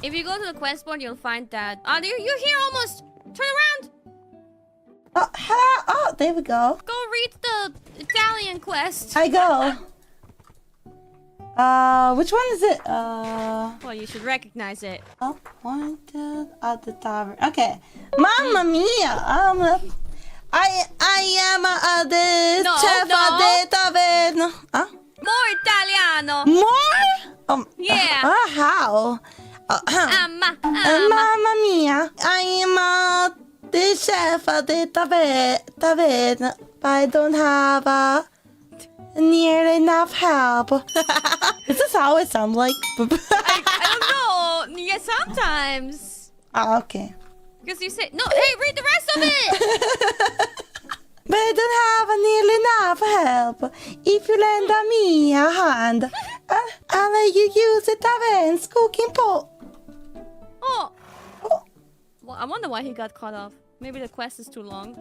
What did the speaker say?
If you go to the quest board, you'll find that. Oh, you're here almost. Turn around. Oh, hello. Oh, there we go. Go read the Italian quest. I go. Which one is it? Well, you should recognize it. Appointed at the tavern. Okay. Mamma mia! I am the chef at the tavern. Huh? More Italiano. More? Yeah. How? Mamma mia! I am the chef at the tavern, but I don't have nearly enough help. Is this how it sounds like? I don't know. Yeah, sometimes. Oh, okay. Because you say no. Hey, read the rest of it. But I don't have nearly enough help. If you lend me a hand, I'll let you use the tavern's cooking pot. Oh. Well, I wonder why he got cut off. Maybe the quest is too long.